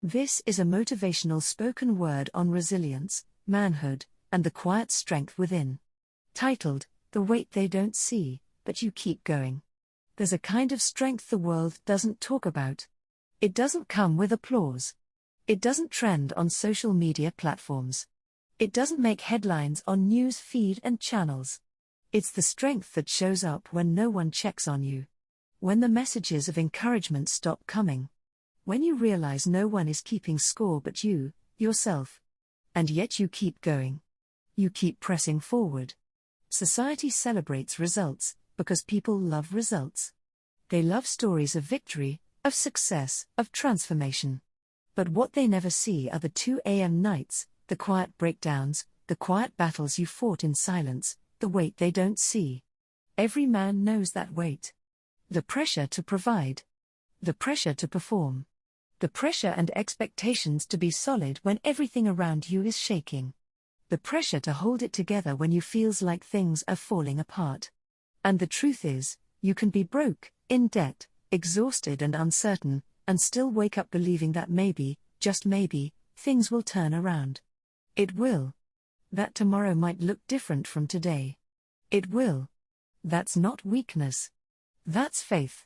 This is a motivational spoken word on resilience, manhood, and the quiet strength within. Titled, The Weight They Don't See, But You Keep Going. There's a kind of strength the world doesn't talk about. It doesn't come with applause. It doesn't trend on social media platforms. It doesn't make headlines on news feed and channels. It's the strength that shows up when no one checks on you. When the messages of encouragement stop coming. When you realize no one is keeping score but you, yourself. And yet you keep going. You keep pressing forward. Society celebrates results, because people love results. They love stories of victory, of success, of transformation. But what they never see are the 2 a.m. nights, the quiet breakdowns, the quiet battles you fought in silence, the weight they don't see. Every man knows that weight. The pressure to provide. The pressure to perform. The pressure and expectations to be solid when everything around you is shaking. The pressure to hold it together when you feels like things are falling apart. And the truth is, you can be broke, in debt, exhausted and uncertain, and still wake up believing that maybe, just maybe, things will turn around. It will. That tomorrow might look different from today. It will. That's not weakness. That's faith.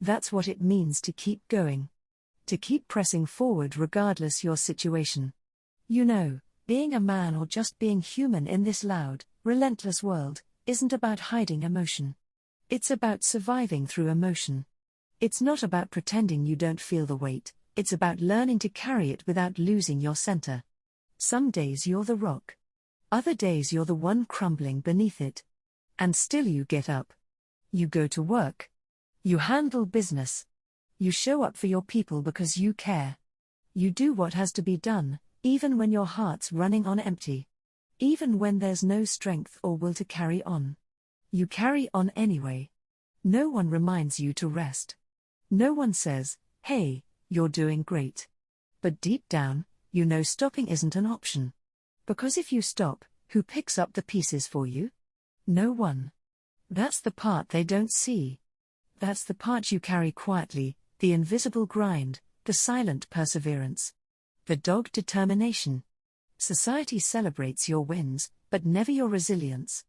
That's what it means to keep going. To keep pressing forward regardless your situation. You know, being a man or just being human in this loud, relentless world, isn't about hiding emotion. It's about surviving through emotion. It's not about pretending you don't feel the weight, it's about learning to carry it without losing your center. Some days you're the rock. Other days you're the one crumbling beneath it. And still you get up. You go to work. You handle business. You show up for your people because you care. You do what has to be done, even when your heart's running on empty. Even when there's no strength or will to carry on. You carry on anyway. No one reminds you to rest. No one says, hey, you're doing great. But deep down, you know stopping isn't an option. Because if you stop, who picks up the pieces for you? No one. That's the part they don't see. That's the part you carry quietly, the invisible grind, the silent perseverance. The dogged determination. Society celebrates your wins, but never your resilience.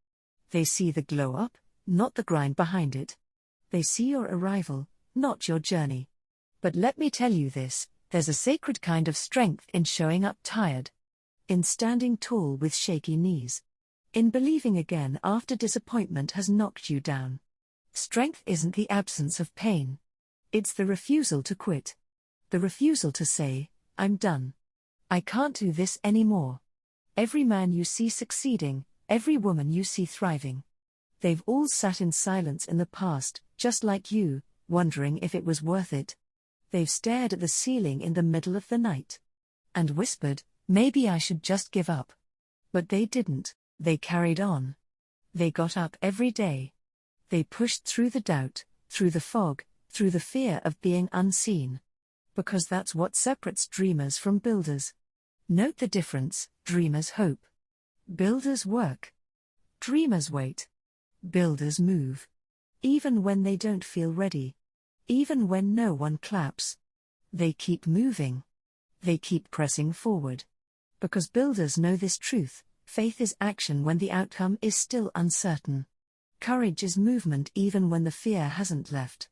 They see the glow up, not the grind behind it. They see your arrival, not your journey. But let me tell you this, there's a sacred kind of strength in showing up tired. In standing tall with shaky knees. In believing again after disappointment has knocked you down. Strength isn't the absence of pain. It's the refusal to quit. The refusal to say, I'm done. I can't do this anymore. Every man you see succeeding, every woman you see thriving. They've all sat in silence in the past, just like you, wondering if it was worth it. They've stared at the ceiling in the middle of the night. And whispered, maybe I should just give up. But they didn't, they carried on. They got up every day. They pushed through the doubt, through the fog, through the fear of being unseen. Because that's what separates dreamers from builders. Note the difference, dreamers hope. Builders work. Dreamers wait. Builders move. Even when they don't feel ready. Even when no one claps. They keep moving. They keep pressing forward. Because builders know this truth, faith is action when the outcome is still uncertain. Courage is movement even when the fear hasn't left.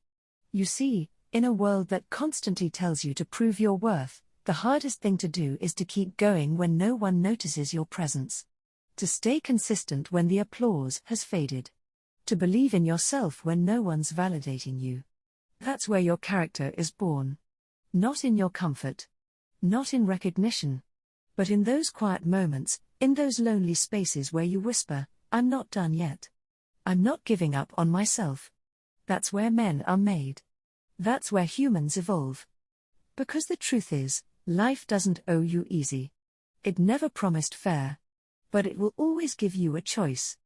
You see, in a world that constantly tells you to prove your worth, the hardest thing to do is to keep going when no one notices your presence. To stay consistent when the applause has faded. To believe in yourself when no one's validating you. That's where your character is born. Not in your comfort. Not in recognition. But in those quiet moments, in those lonely spaces where you whisper, I'm not done yet. I'm not giving up on myself. That's where men are made. That's where humans evolve. Because the truth is, life doesn't owe you easy. It never promised fair. But it will always give you a choice.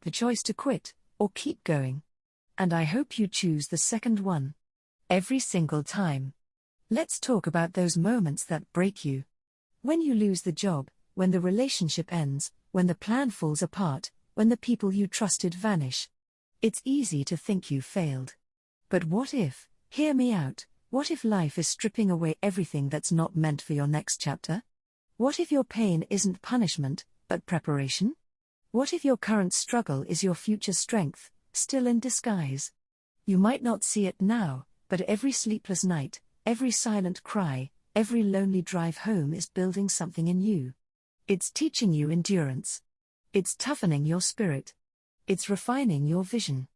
The choice to quit, or keep going. And I hope you choose the second one. Every single time. Let's talk about those moments that break you. When you lose the job, when the relationship ends, when the plan falls apart, when the people you trusted vanish. It's easy to think you failed. But what if, hear me out, What if life is stripping away everything that's not meant for your next chapter? What if your pain isn't punishment, but preparation? What if your current struggle is your future strength, still in disguise? You might not see it now, but every sleepless night, every silent cry, every lonely drive home is building something in you. It's teaching you endurance. It's toughening your spirit. It's refining your vision.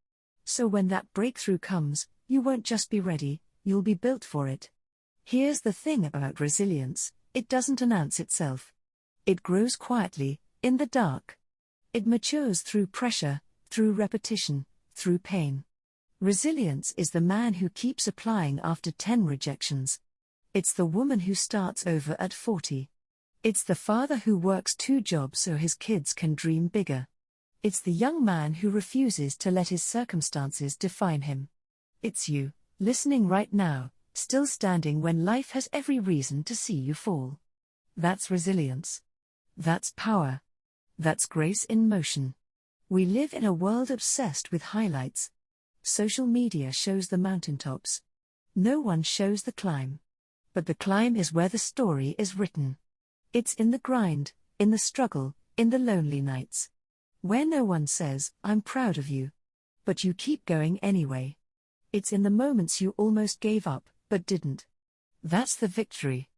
So when that breakthrough comes, you won't just be ready, you'll be built for it. Here's the thing about resilience: it doesn't announce itself. It grows quietly, in the dark. It matures through pressure, through repetition, through pain. Resilience is the man who keeps applying after 10 rejections. It's the woman who starts over at 40. It's the father who works 2 jobs so his kids can dream bigger. It's the young man who refuses to let his circumstances define him. It's you, listening right now, still standing when life has every reason to see you fall. That's resilience. That's power. That's grace in motion. We live in a world obsessed with highlights. Social media shows the mountaintops. No one shows the climb. But the climb is where the story is written. It's in the grind, in the struggle, in the lonely nights. Where no one says, "I'm proud of you." But you keep going anyway. It's in the moments you almost gave up, but didn't. That's the victory.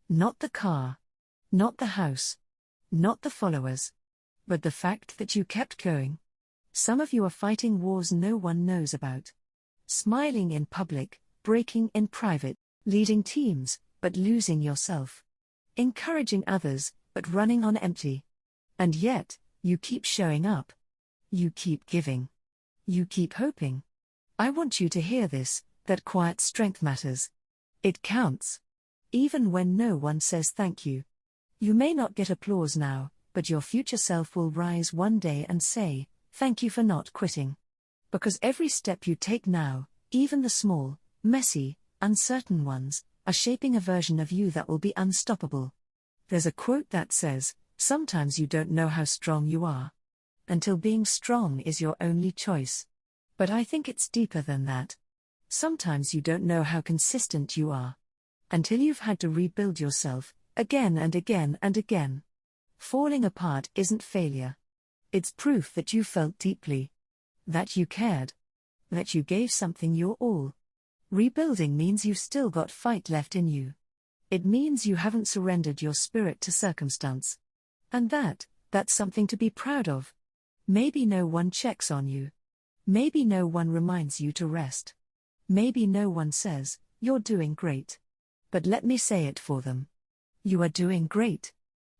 Not the car. Not the house. Not the followers. But the fact that you kept going. Some of you are fighting wars no one knows about. Smiling in public, breaking in private, leading teams, but losing yourself. Encouraging others, but running on empty. And yet, you keep showing up. You keep giving. You keep hoping. I want you to hear this, that quiet strength matters. It counts. Even when no one says thank you. You may not get applause now, but your future self will rise one day and say, "Thank you for not quitting." Because every step you take now, even the small, messy, uncertain ones, are shaping a version of you that will be unstoppable. There's a quote that says, "Sometimes you don't know how strong you are. Until being strong is your only choice." But I think it's deeper than that. Sometimes you don't know how consistent you are. Until you've had to rebuild yourself, again and again and again. Falling apart isn't failure. It's proof that you felt deeply. That you cared. That you gave something your all. Rebuilding means you've still got fight left in you. It means you haven't surrendered your spirit to circumstance. And that's something to be proud of. Maybe no one checks on you. Maybe no one reminds you to rest. Maybe no one says, "You're doing great." But let me say it for them. You are doing great.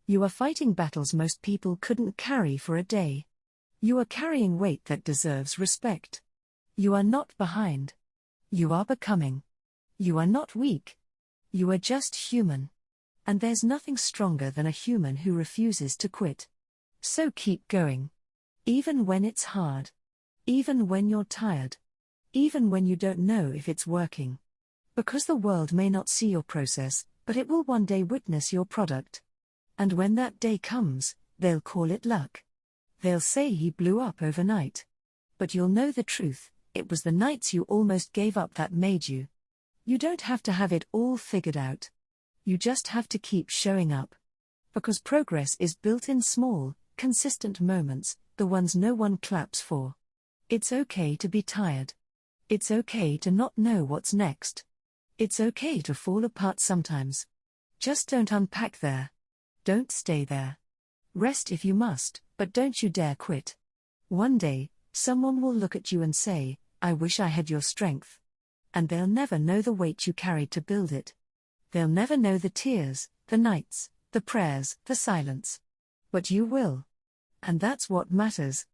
You are fighting battles most people couldn't carry for a day. You are carrying weight that deserves respect. You are not behind. You are becoming. You are not weak. You are just human. And there's nothing stronger than a human who refuses to quit. So keep going. Even when it's hard. Even when you're tired. Even when you don't know if it's working. Because the world may not see your process, but it will one day witness your product. And when that day comes, they'll call it luck. They'll say he blew up overnight. But you'll know the truth, it was the nights you almost gave up that made you. You don't have to have it all figured out. You just have to keep showing up. Because progress is built in small, consistent moments, the ones no one claps for. It's okay to be tired. It's okay to not know what's next. It's okay to fall apart sometimes. Just don't unpack there. Don't stay there. Rest if you must, but don't you dare quit. One day, someone will look at you and say, "I wish I had your strength." And they'll never know the weight you carried to build it. They'll never know the tears, the nights, the prayers, the silence. But you will. And that's what matters.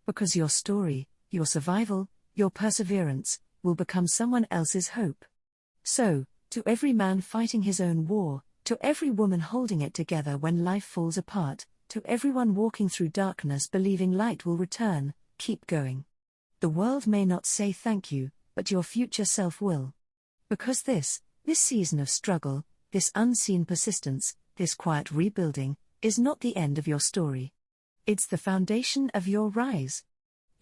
Because your story, your survival, your perseverance, will become someone else's hope. So, to every man fighting his own war, to every woman holding it together when life falls apart, to everyone walking through darkness believing light will return, keep going. The world may not say thank you, but your future self will. Because this season of struggle, this unseen persistence, this quiet rebuilding, is not the end of your story. It's the foundation of your rise.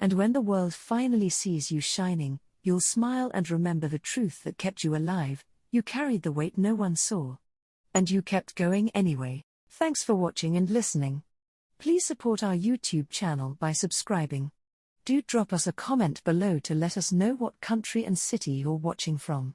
And when the world finally sees you shining, you'll smile and remember the truth that kept you alive, You carried the weight no one saw. And you kept going anyway. Thanks for watching and listening. Please support our YouTube channel by subscribing. Do drop us a comment below to let us know what country and city you're watching from.